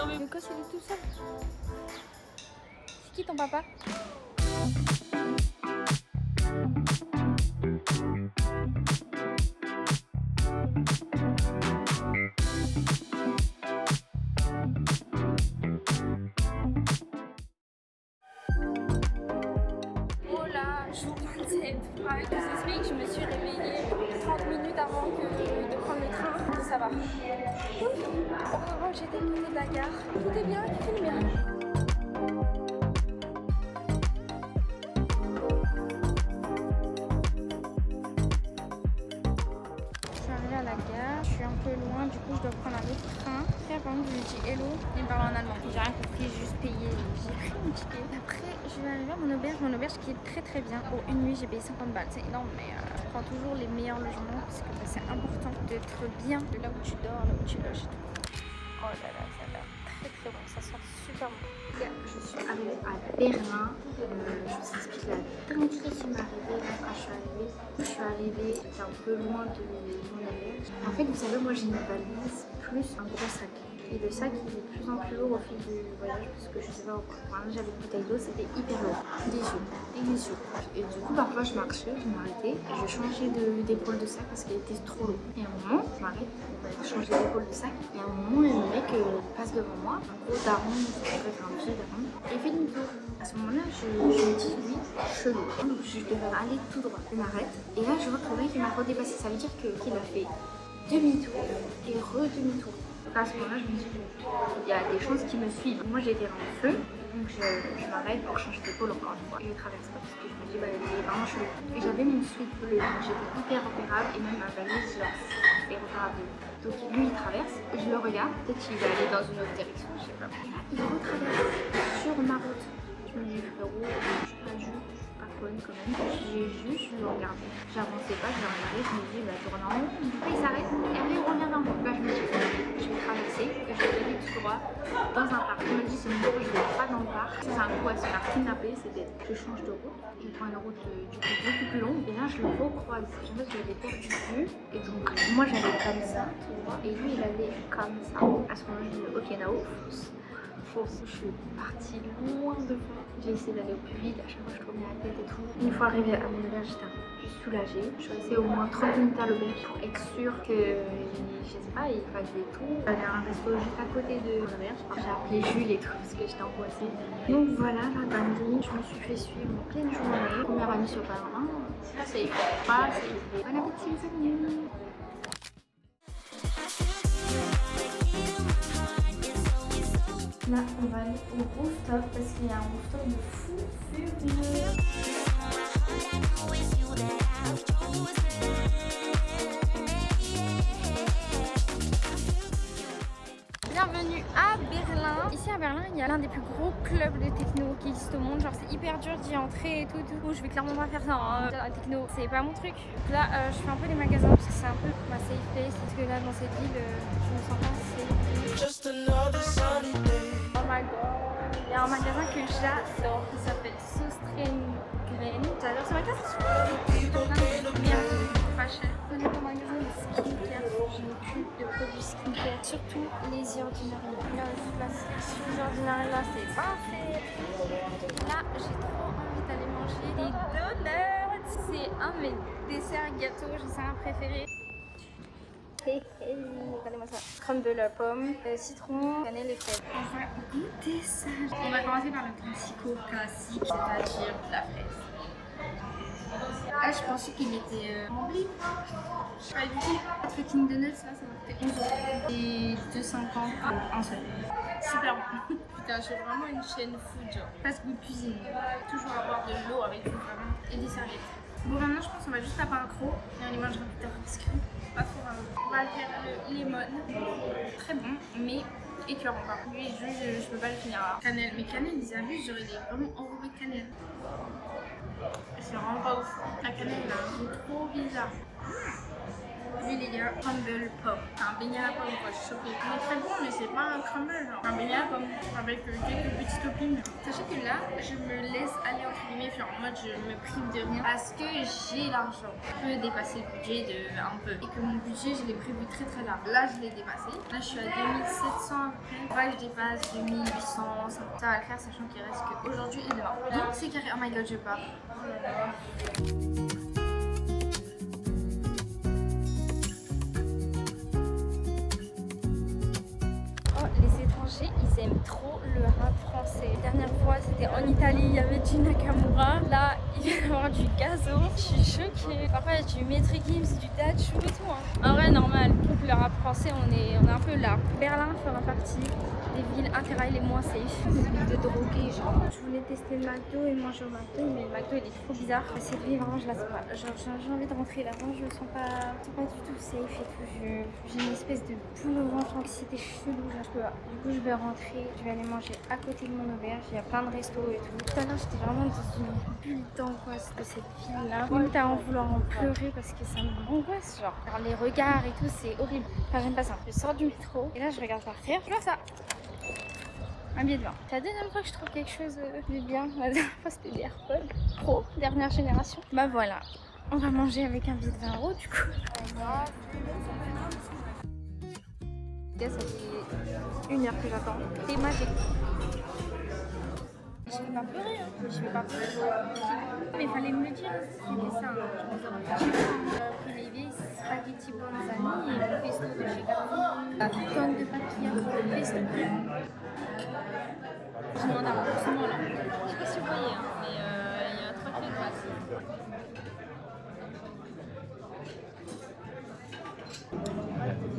Le gosse il est tout seul. C'est qui ton papa? Jour 27, je vous explique, je me suis réveillée 30 minutes avant de prendre le train, ça va. Heureusement que j'étais à côté de la gare. Tout est bien, tout est bien. Je suis arrivée à la gare, je suis un peu loin, du coup je dois prendre un autre train. Après, par contre, je lui dis hello, il me parle en allemand. J'ai rien compris, j'ai juste payé, j'ai pris mon ticket. Après, je vais arriver à mon auberge qui est très bien. Pour une nuit, j'ai payé 50 balles, c'est énorme, mais je prends toujours les meilleurs logements parce que c'est important d'être bien de là où tu dors, là où tu loges et tout. Oh là là, ça a l'air très bon, ça sent super bon. Je suis arrivée à Berlin, je vous explique la dinguerie qui m'est arrivée là, quand je suis arrivée, c'était un peu loin de mon auberge. En fait, vous savez, moi j'ai une valise plus un gros sac. Et le sac il est de plus en plus lourd au fil du voyage parce que je sais pas pourquoi. Par exemple, j'avais une bouteille d'eau, c'était hyper lourd, délicieux. Et du coup, parfois je marchais, je m'arrêtais et je changeais d'épaule de sac parce qu'elle était trop lourde. Et à un moment, je m'arrête, je change d'épaule de sac. Et à un moment, le mec passe devant moi, un gros daron, un vieux daron, et il fait demi-tour. À ce moment-là, je me dis, lui, chelou. Donc je devais aller tout droit. Je m'arrête et là, je vois que le mec il m'a redépassé. Ça veut dire qu'il a fait demi-tour et re-demi-tour. À ce moment-là, je me dis, il y a des choses qui me suivent. Moi, j'ai été dans le feu, donc je m'arrête pour changer d'épaule encore une fois. Et je traverse pas parce que je me dis, bah, il est vraiment chelou. Et j'avais mon sweat bleu, donc j'étais hyper repérable et même ma valise, genre, c'était repérable. Donc lui, il traverse, et je le regarde, peut-être qu'il va aller dans une autre direction, je sais pas. Et là, il retraverse sur ma route. Je me dis, frérot, je suis pas juge. Quand même, j'ai juste le regardé. J'avançais pas, je le regardais, je me dis bah je tourne en haut, il s'arrête et après il revient vers moi. Là je me dis je vais traverser et je vais aller tout droit dans un parc. Je me dis c'est bon, je vais pas dans le parc. C'est un coup à se faire kidnapper, c'est d'être je change de route, je prends une route du coup beaucoup plus longue et là je le recroise. Je me dis je l'avais perdu de vue et donc moi j'allais comme ça et lui il allait comme ça. À ce moment-là je me dis ok Nao, je suis partie loin devant. J'ai essayé d'aller au plus vite, à chaque fois je tournais la tête et tout. Une fois arrivée à mon auberge, j'étais juste soulagée. Je suis restée au moins 30 minutes à l'auberge pour être sûre que, je sais pas, il fallait tout. J'avais un resto juste à côté de l'auberge. J'ai appelé Jules et tout parce que j'étais angoissée. Donc voilà, la dinguerie, je me suis fait suivre en pleine journée. Première année sur Berlin, c'est pas, c'est bon appétit les amis. Là, on va aller au rooftop parce qu'il y a un rooftop de fou furieux. Bienvenue à Berlin. Ici à Berlin, il y a l'un des plus gros clubs de techno qui existent au monde. Genre c'est hyper dur d'y entrer et tout. Je vais clairement pas faire ça. Hein. La techno, c'est pas mon truc. Là, je fais un peu les magasins parce que c'est un peu ma safe place. Parce que là, dans cette ville, je me sens pas safe. Oh my god. Il y a un magasin que j'adore qui s'appelle Sostengren. J'adore ce magasin, c'est super merde, pas cher. On est au magasin de skincare. Je n'ai plus de produits skincare, surtout les ordinaires. Regardez cette place, les ordinaires là, c'est parfait. Là, j'ai trop envie d'aller manger des donuts. C'est un de mes desserts gâteaux, j'en sais un préféré. Regardez-moi ça. Crumble à pomme, citron, cannelle et fraise. On va goûter ça. On va commencer par le classico classique, c'est-à-dire la fraise. Ah, je pensais qu'il était rempli. Pas du tout. Le fucking donuts là, ça m'a fait 11 €. Et 2,50 un seul. Super bon. Putain, j'ai vraiment une chaîne food, genre. Fast food cuisine. Toujours avoir de l'eau avec du ramen et des serviettes. Bon, maintenant je pense qu'on va juste taper un croc et on les mangera plus tard parce que pas trop grave. On va faire le lemon. Très bon, mais écœurant encore. Lui, je peux pas le finir. Alors. Cannelle, mais cannelle, ils abusent, genre il est vraiment enrobé de cannelle. C'est vraiment pas ouf. La cannelle, là, c'est trop bizarre. Lui les gars, crumble pop. Un beignet à la pomme quoi, je suis choquée. Il est très bon mais c'est pas un crumble genre. Un beignet à la pomme avec quelques petits toppings. Sachez que là, je me laisse aller entre guillemets, genre en mode je me prive de rien parce que j'ai l'argent. Je peux dépasser le budget de un peu. Et que mon budget, je l'ai prévu très très large. Là, je l'ai dépassé. Là, je suis à 2700 à peu près. Ouais, je dépasse 2800. Ça va le faire sachant qu'il reste qu'aujourd'hui et demain. Donc c'est carré. Oh my god, je pars. Oh là là. Les étrangers, ils aiment trop le rap français. La dernière fois, c'était en Italie, il y avait du Nakamura. Là, il vient y avoir du Gazo. Je suis choquée. Parfois, il y a du Maître Gims, du Dachou et tout. En vrai, normal. Donc, le rap français, on est un peu là. Berlin fera partie des villes interrail les moins safe. De droguer, genre. Je voulais tester le McDo et manger au McDo, mais le McDo, il est trop bizarre. C'est vraiment, je la sais pas. Genre, j'ai envie de rentrer là-bas. Je me sens pas du tout safe et tout. J'ai une espèce de boule au ventre, anxiété chelou. Genre, je peux pas. Du coup, je vais rentrer, je vais aller manger à côté de mon auberge. Il y a plein de restos et tout. Tout à l'heure, j'étais vraiment dans une bulle d'angoisse de cette ville-là. Limite à en vouloir en pleurer parce que ça m'angoisse. Genre, les regards et tout, c'est horrible. Enfin, j'aime pas ça. Je sors du métro et là, je regarde par terre. Je vois ça. Un billet de 20. C'est la deuxième fois que je trouve quelque chose de bien. La dernière fois, c'était des AirPods Pro, dernière génération. Bah voilà. On va manger avec un billet de 20 € du coup. Ça fait 1 heure que j'attends. C'est magique. Je vais pas pleurer, hein. Je vais pas pleurer. Mais il fallait me le dire, c'était ça. J'ai pris les vieilles spaghetti bonzani et le pesto de chez Carrefour. La tonne de pâtes qu'il y a pour le pesto. Je demande un remboursement là. Je sais pas si vous voyez, hein, mais il y a 3 kilos de pâtes.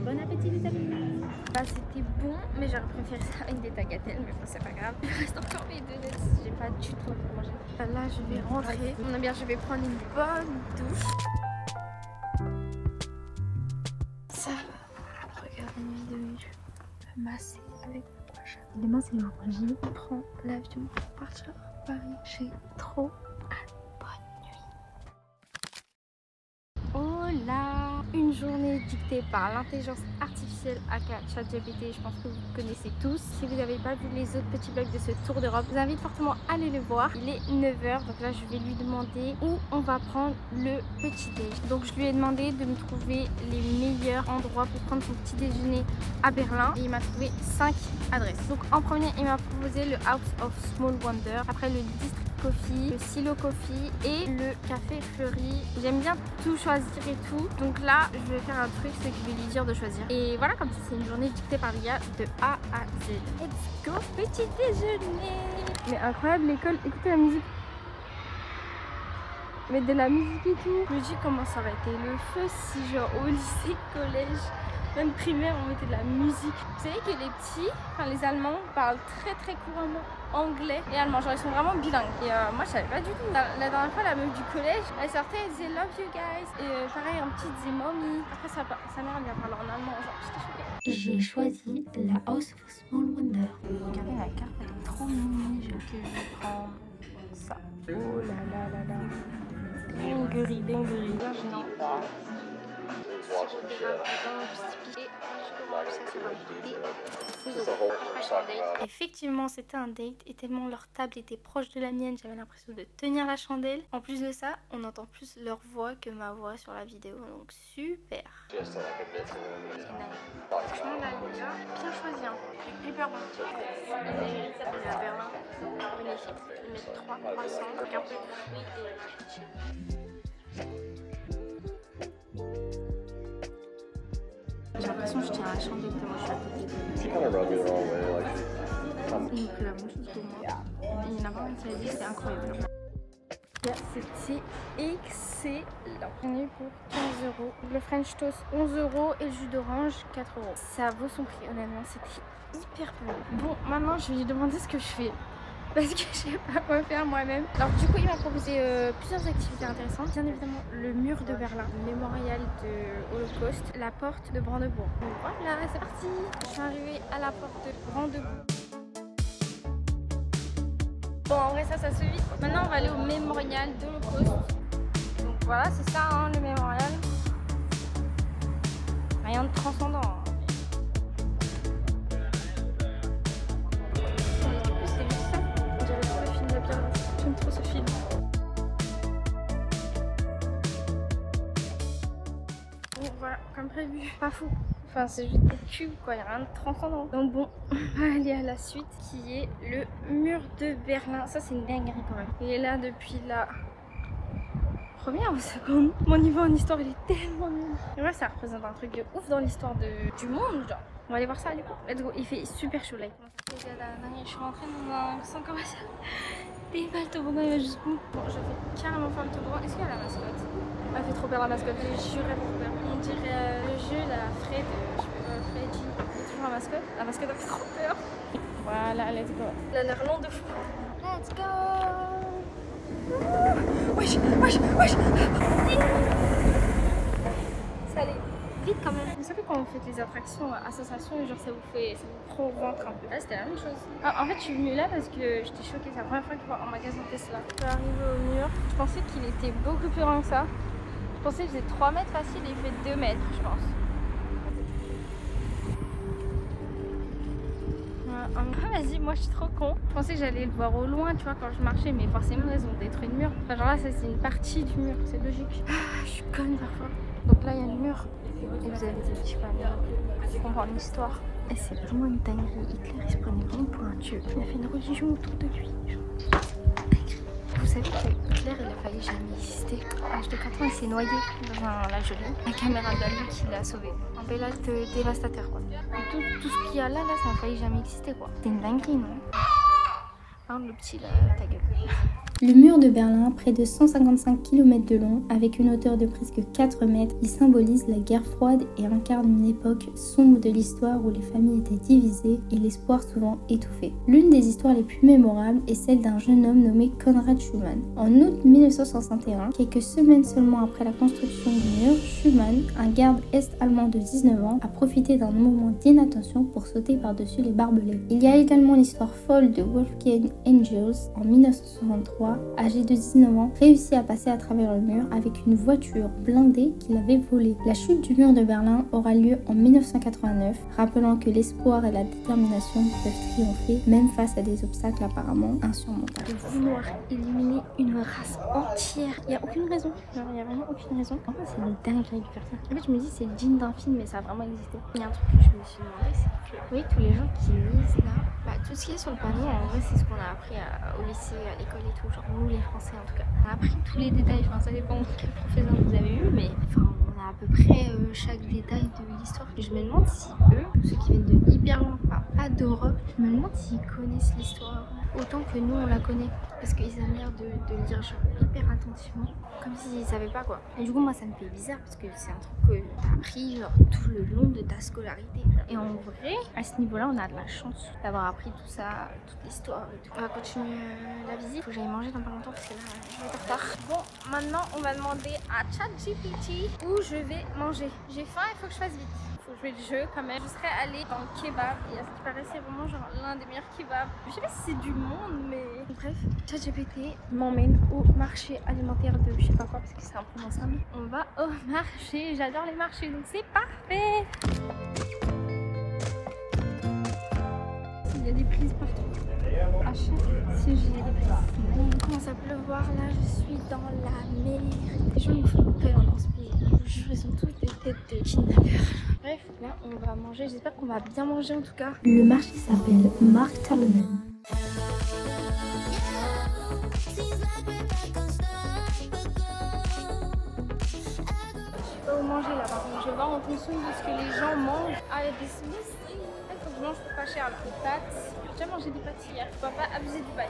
Bon appétit les amis. Bah c'était bon mais j'aurais préféré ça avec des tagatelles mais bon c'est pas grave. Il reste encore les 2 nuts. J'ai pas du tout envie de manger. Là je vais rentrer. Je vais prendre une bonne douche. Ça va. Regarde une vidéo YouTube. Me masser avec mon prochain. Demain c'est le jour J. On prend l'avion pour partir à Paris. J'ai trop hâte. Bonne nuit. Oh là. Une journée dictée par l'intelligence artificielle aka ChatGPT, je pense que vous connaissez tous. Si vous n'avez pas vu les autres petits vlogs de ce tour d'Europe, je vous invite fortement à aller le voir. Il est 9 h, donc là je vais lui demander où on va prendre le petit déj. Donc je lui ai demandé de me trouver les meilleurs endroits pour prendre son petit déjeuner à Berlin. Et il m'a trouvé 5 adresses. Donc en premier, il m'a proposé le House of Small Wonder, après le District Coffee, le Silo Coffee et le Café Fleury. J'aime bien tout choisir et tout. Donc là, je vais faire un truc, c'est que je vais lui dire de choisir. Et voilà, comme ça, c'est une journée dictée par l'IA de A à Z. Let's go, petit déjeuner. Mais incroyable l'école, écoutez la musique. Mettre de la musique et tout. Je me dis comment ça aurait été le feu si genre au lycée, collège, même primaire, on mettait de la musique. Vous savez que les petits, enfin les Allemands, parlent très couramment anglais et allemand, genre ils sont vraiment bilingues. Et moi je savais pas du tout. La dernière fois, la meuf du collège, elle sortait, elle disait love you guys. Et pareil, un petit disait mommy. Après sa mère elle vient parler en allemand, genre j'étais choquée. J'ai choisi la House of Small Wonder. Regardez la carte, elle est trop mignonne. Je vais prendre ça. Oh là là là là. Dinguerie. Là je n'en pas. Effectivement c'était un date et tellement leur table était proche de la mienne, j'avais l'impression de tenir la chandelle. En plus de ça, on entend plus leur voix que ma voix sur la vidéo, donc super. Franchement là les gars, bien choisi hein. Hyper bon. Il est à Berlin, magnifique. Ils mettent 3 croissants, donc un peu de fruits et j'ai l'impression que je tiens la chandelle tellement je suis à côté de donc la même chose que moi. Il y en a pas qui a dit c'est incroyable. C'était excellent. On est pour 15 €. Le French toast 11 € et le jus d'orange 4 €. Ça vaut son prix honnêtement, c'était hyper bon. Bon, maintenant je vais lui demander ce que je fais. Parce que je sais pas quoi faire moi-même. Alors du coup il m'a proposé plusieurs activités intéressantes. Bien évidemment le mur de Berlin, le mémorial de Holocauste, la porte de Brandebourg. Donc voilà, c'est parti. Je suis arrivée à la porte de Brandebourg. Bon en vrai ça se vit. Maintenant on va aller au mémorial de l'Holocauste. Donc voilà c'est ça hein, le mémorial. Rien de transcendant. Mais du coup, c'est juste ça. On dirait trop le film Labyrinthe. J'aime trop ce film. Bon, voilà, comme prévu. Pas fou. Enfin, c'est juste des cubes, quoi. Il n'y a rien de transcendant. Donc bon, on va aller à la suite, qui est le mur de Berlin. Ça, c'est une dinguerie quand même. Il est là depuis la première ou seconde. Mon niveau en histoire, il est tellement nul. Et moi, ça représente un truc de ouf dans l'histoire du monde, genre. On va aller voir ça du coup. Let's go. Il fait super chaud là. Je suis rentrée dans un centre commercial. Et bah, le toboggan il va jusqu'où? Bon, je vais carrément faire le toboggan. Est-ce qu'il y a la mascotte? Elle fait trop peur la mascotte. J'ai juré pour peur. On dirait le jeu, la Fred. Je sais pas, Freddy. Il y a toujours la mascotte. La mascotte elle fait trop peur. Voilà, let's go. Elle a l'air long de fou. Let's go. Wesh, wesh, wesh. Ça allait vite quand même. Vous savez quand vous faites les attractions associations, genre ça vous prend au ventre un peu. Là c'était la même chose. Ah, en fait je suis venue là parce que j'étais choquée. C'est la première fois que je vois un magasin Tesla. Je suis arrivée au mur. Je pensais qu'il était beaucoup plus grand que ça. Je pensais qu'il faisait 3 mètres facile et il fait 2 mètres je pense. Ah, vas-y, moi je suis trop con. Je pensais que j'allais le voir au loin, tu vois, quand je marchais, mais forcément ils ont détruit le mur. Enfin, genre là, ça c'est une partie du mur, c'est logique. Ah, je suis conne parfois. Donc là, il y a le mur. Et vous avez des petits panneaux pour comprendre l'histoire. Et c'est vraiment une dinguerie. Hitler, il se prenait vraiment pour un dieu. Il a fait une religion autour de lui. Vous savez que Hitler, il a failli jamais exister. À l'âge de 4 ans, il s'est noyé dans un lac gelé. La caméra d'amis qui l'a sauvé. Un bel acte dévastateur, quoi. Et tout ce qu'il y a là, ça a failli jamais exister, quoi. C'est une dinguerie, non? Hein, le petit, là, ta gueule. Le mur de Berlin, près de 155 km de long, avec une hauteur de presque 4 mètres, il symbolise la guerre froide et incarne une époque sombre de l'histoire où les familles étaient divisées et l'espoir souvent étouffé. L'une des histoires les plus mémorables est celle d'un jeune homme nommé Konrad Schumann. En août 1961, quelques semaines seulement après la construction du mur, Schumann, un garde est-allemand de 19 ans, a profité d'un moment d'inattention pour sauter par-dessus les barbelés. Il y a également l'histoire folle de Wolfgang Engels en 1963, âgé de 19 ans, réussit à passer à travers le mur avec une voiture blindée qu'il avait volée. La chute du mur de Berlin aura lieu en 1989, rappelant que l'espoir et la détermination peuvent triompher même face à des obstacles apparemment insurmontables. De vouloir éliminer une race entière, il n'y a aucune raison. Genre, il n'y a vraiment aucune raison. En fait, c'est une dinguerie de faire ça. En fait, je me dis, c'est digne d'un film, mais ça a vraiment existé. Il y a un truc que je me suis demandé, c'est que, vous voyez, tous les gens qui lisent là, tout ce qui est sur le panneau, en vrai, c'est ce qu'on a appris au lycée, à l'école et tout. Genre, nous, les Français, en tout cas. On a appris tous les détails. Enfin, ça dépend de quel professeur vous avez eu, mais enfin, on a à peu près chaque détail de l'histoire. Et je me demande si eux, ceux qui viennent de hyper loin, pas d'Europe, je me demande s'ils connaissent l'histoire autant que nous, on la connaît. Parce qu'ils ont l'air de lire genre hyper attentivement, comme s'ils savaient pas quoi. Et du coup, moi, ça me fait bizarre parce que c'est un truc que t'as appris genre tout le long de ta scolarité. Et en vrai, à ce niveau-là, on a de la chance d'avoir appris tout ça, toute l'histoire et tout. On va continuer la visite. Faut que j'aille manger dans pas longtemps parce que là, je vais être en retard. Bon, maintenant, on va demander à ChatGPT où je vais manger. J'ai faim, il faut que je fasse vite. Faut jouer le jeu quand même. Je serais allée dans le kebab et à ce qui paraissait vraiment genre l'un des meilleurs kebabs. Je sais pas si c'est du monde, mais bref, ChatGPT m'emmène au marché alimentaire de je sais pas quoi parce que c'est imprononçable. On va au marché, j'adore les marchés donc c'est parfait. Il y a des prises partout. À chaque siège, il y a des prises. Bon, il commence à pleuvoir là, je suis dans la mer. Les gens me font peur dans ce pays. Je jure, ils ont tous des têtes de kidnappeurs. Bref, là on va manger. J'espère qu'on va bien manger en tout cas. Le marché s'appelle Markthallen. Où manger là par contre, je vais voir en fonction de ce que les gens mangent. Ah, il y a des smoothies. Il faut que je mange pas cher là. Des pâtes. J'ai déjà mangé des pâtes hier. Je dois pas abuser du bail.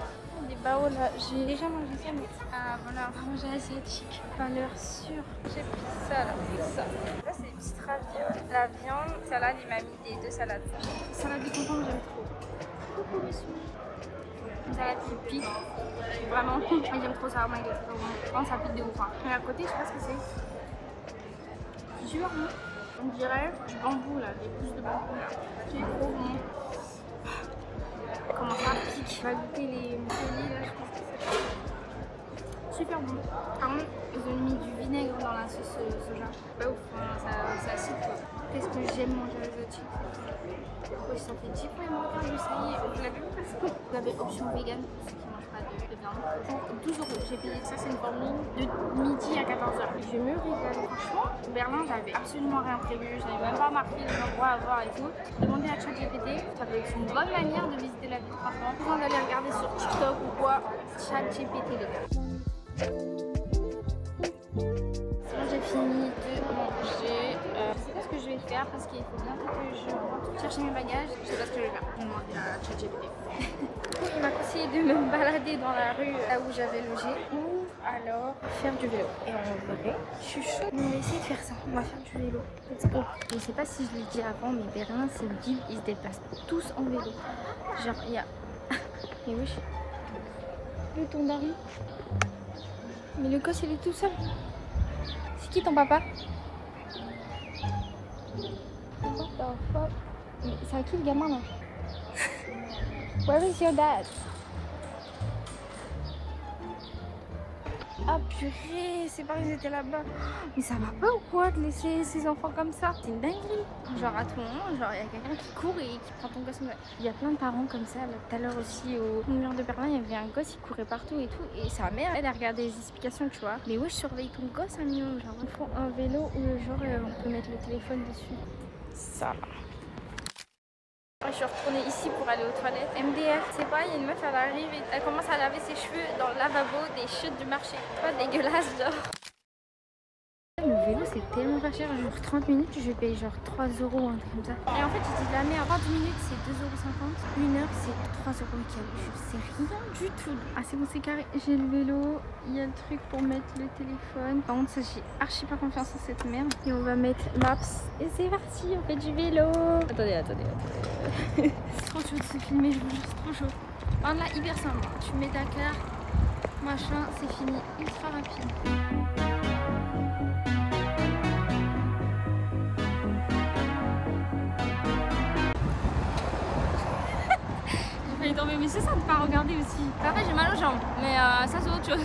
Des baos là, j'ai déjà mangé ça mais ah voilà, on va manger asiatique. Valeur sûre. J'ai pris ça là, ça. Là c'est des petites ravioles. La viande, salade, il m'a mis des 2 salades. Salade de concombre, j'aime trop. Coucou monsieur. Une salade qui pique. Vraiment, j'aime trop ça. Oh my god, je pense que ça pique de ouf. Hein. Et à côté, je sais pas ce que c'est. Sûr, on dirait du bambou là, des pousses de bambou là. C'est trop bon. Comment ça pique. On va goûter les muesli là, je pense que c'est super bon. Par contre, ils ont mis du vinaigre dans la sauce soja. Pas ouf, hein, ça acide quoi. Qu'est-ce que j'aime manger aux exotiques. Oui, ça fait 10 fois et moins que ça y est, vous l'avez vu parce que vous avez option vegan pour ceux qui ne mangent pas de viande. Pour 12 euros, j'ai payé ça, c'est une formule de midi à 14h. Je me régale. Franchement, Berlin, j'avais absolument rien prévu, j'avais même pas marqué les endroits à voir et tout. Demandez à ChatGPT, ça peut être une bonne manière de visiter la ville, franchement. Pas besoin d'aller regarder sur TikTok ou quoi, ChatGPT les gars. J'ai fini de manger. Je sais pas ce que je vais faire parce qu'il faut bientôt que je rentre chercher mes bagages. Je sais pas ce que je vais faire. Je vais demander à ChatGPT. Il m'a conseillé de me balader dans la rue là où j'avais logé ou alors faire du vélo. Et en vrai, je suis chaude. On va essayer de faire ça. On va faire du vélo. Let's go. Je sais pas si je l'ai dit avant, mais Berlin, c'est une ville, ils se déplacent tous en vélo. Genre, il y a. Mais oui, le ton d'Harry. Mais le gosse, il est tout seul. C'est qui ton papa? What the fuck? Mais c'est à qui le gamin là? Where is your dad? Ah purée, c'est pas qu'ils étaient là-bas. Mais ça va pas ou quoi de laisser ses enfants comme ça? C'est une dinguerie. Genre à tout moment, genre il y a quelqu'un qui court et qui prend ton gosse. Il y a plein de parents comme ça. Là, tout à l'heure aussi au mur de Berlin, il y avait un gosse, il courait partout et tout. Et sa mère, elle a regardé les explications, tu vois. Mais ouais, je surveille ton gosse, Amio. Genre il faut un vélo où genre on peut mettre le téléphone dessus. Ça va. Je suis retournée ici pour aller aux toilettes. MDR, c'est pas, il y a une meuf, elle arrive et elle commence à laver ses cheveux dans le lavabo des chutes du marché. Pas dégueulasse, genre. Le vélo, c'est tellement pas cher. Genre 30 minutes, je vais payer genre 3 euros, un truc comme ça. Et en fait, je dis de la merde. 30 minutes, c'est 2,50 €. 1 heure, c'est 3 euros et quelques. C'est rien du tout. Ah, c'est bon, c'est carré. J'ai le vélo. Il y a le truc pour mettre le téléphone. Par contre, ça, j'ai archi pas confiance en cette merde. Et on va mettre Maps. Et c'est parti, on fait du vélo. Attendez. C'est trop chaud de se filmer, je vous jure, c'est trop chaud. Par là, hyper simple. Tu mets ta carte, machin, c'est fini. Ultra rapide. Mais c'est ça de pas regarder aussi. Après j'ai mal aux jambes, mais ça c'est autre chose.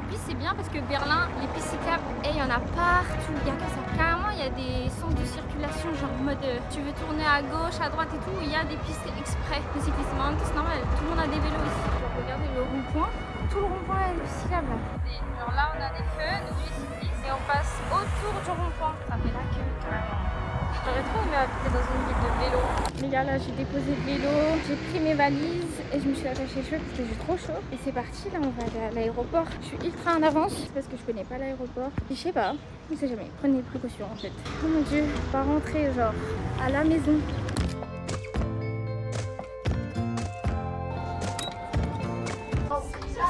Puis c'est bien parce que Berlin, les pistes cyclables, il y en a partout. Il y a que ça. Carrément, il y a des centres de circulation, genre en mode tu veux tourner à gauche, à droite et tout. Il y a des pistes exprès de cyclistes. Mais en même temps, c'est normal, tout le monde a des vélos ici. Genre, regardez le rond-point, tout le rond-point est cyclable. Genre là, on a des feux, nous cyclistes, et on passe autour du rond-point. Ça fait la queue carrément. J'aurais trop aimé habiter dans une ville de vélo. Les gars, là j'ai déposé le vélo, j'ai pris mes valises et je me suis attachée les cheveux parce que j'ai trop chaud. Et c'est parti, là on va aller à l'aéroport. Je suis ultra en avance parce que je connais pas l'aéroport. Et je sais pas, on sait jamais, prenez des précautions en fait. Oh mon dieu, on va rentrer genre à la maison.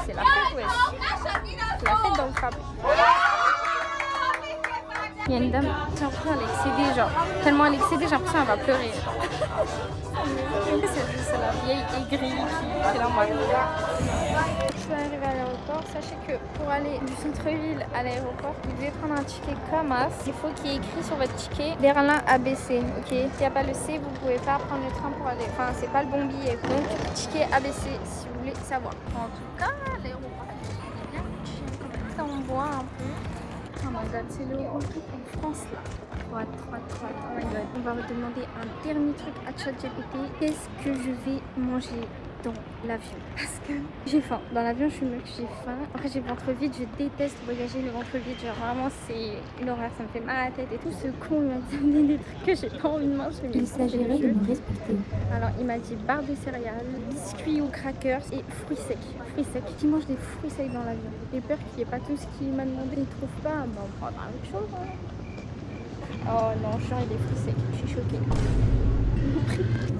C'est la fête, ouais. C'est la fête dans le crâne. Il y a une dame, j'ai l'impression qu'elle est excédée, genre, tellement elle est excédée, j'ai l'impression qu'elle va pleurer. C'est la vieille aigrie qui est là en mode. Je suis arrivée à l'aéroport, sachez que pour aller du centre-ville à l'aéroport, vous devez prendre un ticket comme as. Il faut qu'il y ait écrit sur votre ticket Berlin ABC, ok? S'il n'y a pas le C, vous ne pouvez pas prendre le train pour aller, enfin c'est pas le bon billet. Donc ticket ABC si vous voulez savoir. En tout cas, l'aéroport est bien chill quand même. Ça on voit un peu. Oh my god, c'est le retour en France là. Oh my god. On va demander un dernier truc à ChatGPT. Qu'est-ce que je vais manger dans l'avion? Parce que j'ai faim. Dans l'avion, je suis meuf, j'ai faim. Après, j'ai le ventre vide. Je déteste voyager le ventre vide. Genre, vraiment, c'est une horreur. Ça me fait mal à la tête et tout. Ce con, il m'a donné des trucs que j'ai pas envie de manger. Il s'agirait de me respecter. Alors, il m'a dit barre de céréales, biscuits ou crackers et fruits secs. Fruits secs. Qui mange des fruits secs dans l'avion? J'ai peur qu'il n'y ait pas tout ce qu'il m'a demandé. Il ne trouve pas. Bon, on prendra autre chose. Hein. Oh non, je suis des fruits secs. Je suis choquée.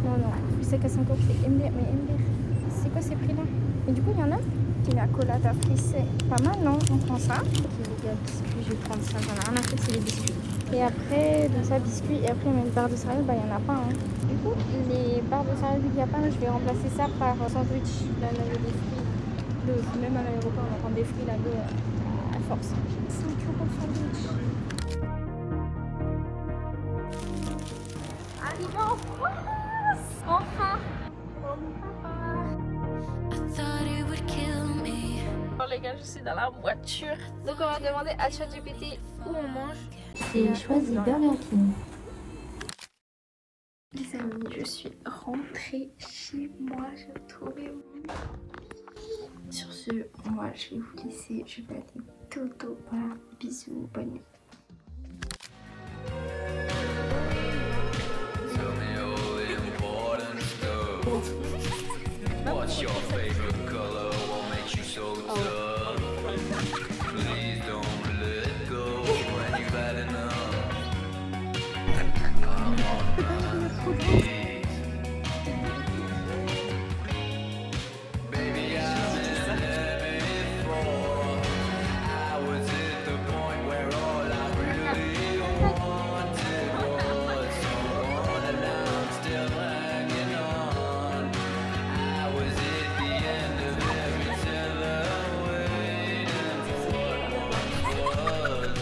Non, fruits secs à 5 €, c'est MDR. Mais MDR, c'est quoi ces prix-là? Et du coup, il y en a qui la colada fruits secs. Pas mal, non? On prend ça. Ok, les gars, biscuits, je vais prendre ça. J'en ai rien à faire, c'est les biscuits. Et après, donc ça, biscuits. Et après, il y a une barre de céréales. Bah, il n'y en a pas. Hein. Du coup, les barres de céréales, vu qu'il n'y a pas, je vais remplacer ça par sandwich. Là, il y a des fruits. Même à l'aéroport, on va prendre des fruits là à force. 5 € de sandwich. Arrivé en France! Enfin! Bon les gars, je suis dans la voiture. Donc on va demander à ChatGPT où on mange. Et choisis Burger King. amis, je suis rentrée chez moi, j'ai retrouvé mon lit. Sur ce, moi je vais vous laisser, je vais aller dodo. Voilà, bisous, bonne nuit. What's your favorite color? What makes you so tough? Please don't let go when you've had enough. I'm on my knees. Baby, I've been there before. I was at the point where all I really wanted was someone, and now I'm still hanging on. I was at the end of every tether, waiting for what once was.